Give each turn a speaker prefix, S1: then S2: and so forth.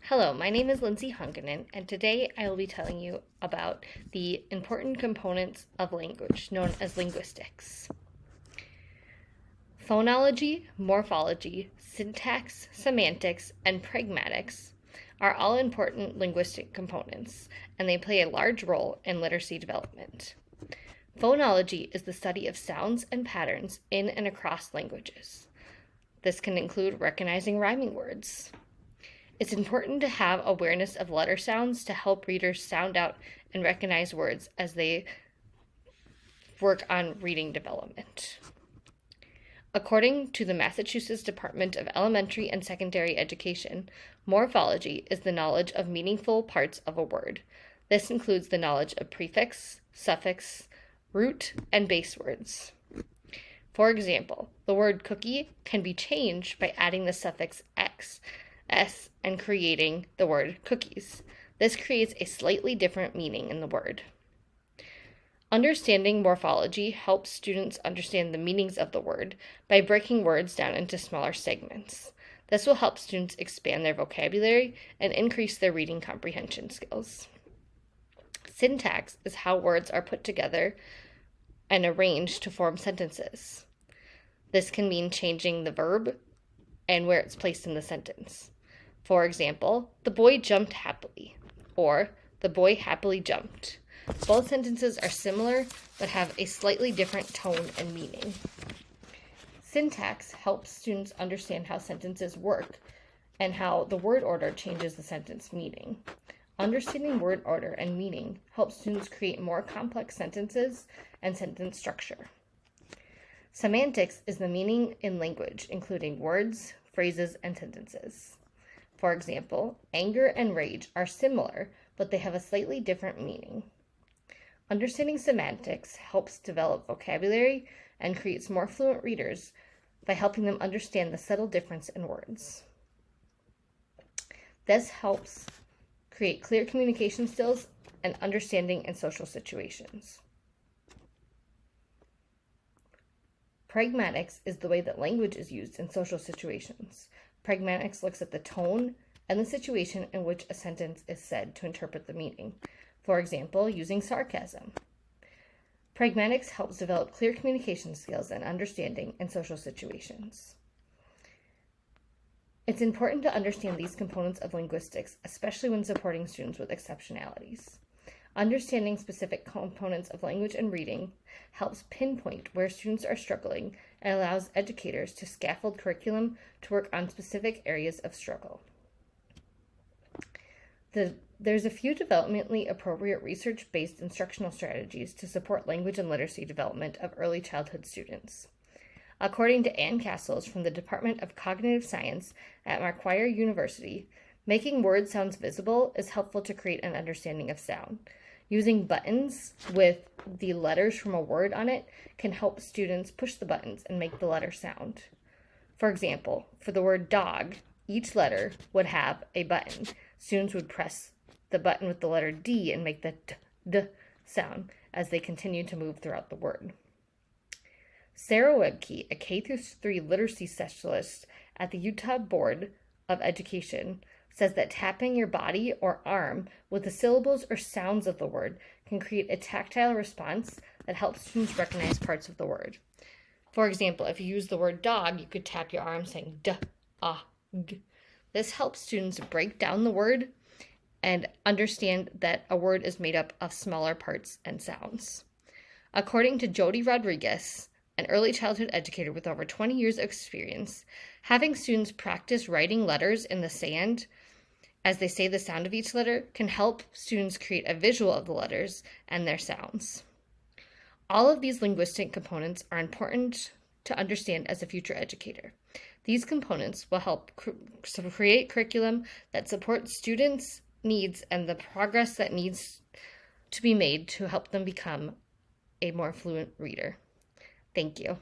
S1: Hello, my name is Lindsay Hunkanen, and today I will be telling you about the important components of language, known as linguistics. Phonology, morphology, syntax, semantics, and pragmatics are all important linguistic components, and they play a large role in literacy development. Phonology is the study of sounds and patterns in and across languages. This can include recognizing rhyming words. It's important to have awareness of letter sounds to help readers sound out and recognize words as they work on reading development. According to the Massachusetts Department of Elementary and Secondary Education, morphology is the knowledge of meaningful parts of a word. This includes the knowledge of prefix, suffix, root, and base words. For example, the word cookie can be changed by adding the suffix x, s, and creating the word cookies. This creates a slightly different meaning in the word. Understanding morphology helps students understand the meanings of the word by breaking words down into smaller segments. This will help students expand their vocabulary and increase their reading comprehension skills. Syntax is how words are put together and arranged to form sentences. This can mean changing the verb and where it's placed in the sentence. For example, the boy jumped happily, or the boy happily jumped. Both sentences are similar, but have a slightly different tone and meaning. Syntax helps students understand how sentences work and how the word order changes the sentence meaning. Understanding word order and meaning helps students create more complex sentences and sentence structure. Semantics is the meaning in language, including words, phrases, and sentences. For example, anger and rage are similar, but they have a slightly different meaning. Understanding semantics helps develop vocabulary and creates more fluent readers by helping them understand the subtle difference in words. This helps create clear communication skills and understanding in social situations. Pragmatics is the way that language is used in social situations. Pragmatics looks at the tone and the situation in which a sentence is said to interpret the meaning. For example, using sarcasm. Pragmatics helps develop clear communication skills and understanding in social situations. It's important to understand these components of linguistics, especially when supporting students with exceptionalities. Understanding specific components of language and reading helps pinpoint where students are struggling and allows educators to scaffold curriculum to work on specific areas of struggle. There's a few developmentally appropriate research-based instructional strategies to support language and literacy development of early childhood students. According to Ann Castles from the Department of Cognitive Science at Macquarie University, making word sounds visible is helpful to create an understanding of sound. Using buttons with the letters from a word on it can help students push the buttons and make the letter sound. For example, for the word dog, each letter would have a button. Students would press the button with the letter D and make the d sound as they continue to move throughout the word. Sarah Webke, a K-3 literacy specialist at the Utah Board of Education, says that tapping your body or arm with the syllables or sounds of the word can create a tactile response that helps students recognize parts of the word. For example, if you use the word dog, you could tap your arm saying d, ah, g. This helps students break down the word and understand that a word is made up of smaller parts and sounds. According to Jody Rodriguez, an early childhood educator with over 20 years of experience, having students practice writing letters in the sand as they say the sound of each letter can help students create a visual of the letters and their sounds. All of these linguistic components are important to understand as a future educator. These components will help create curriculum that supports students' needs and the progress that needs to be made to help them become a more fluent reader. Thank you.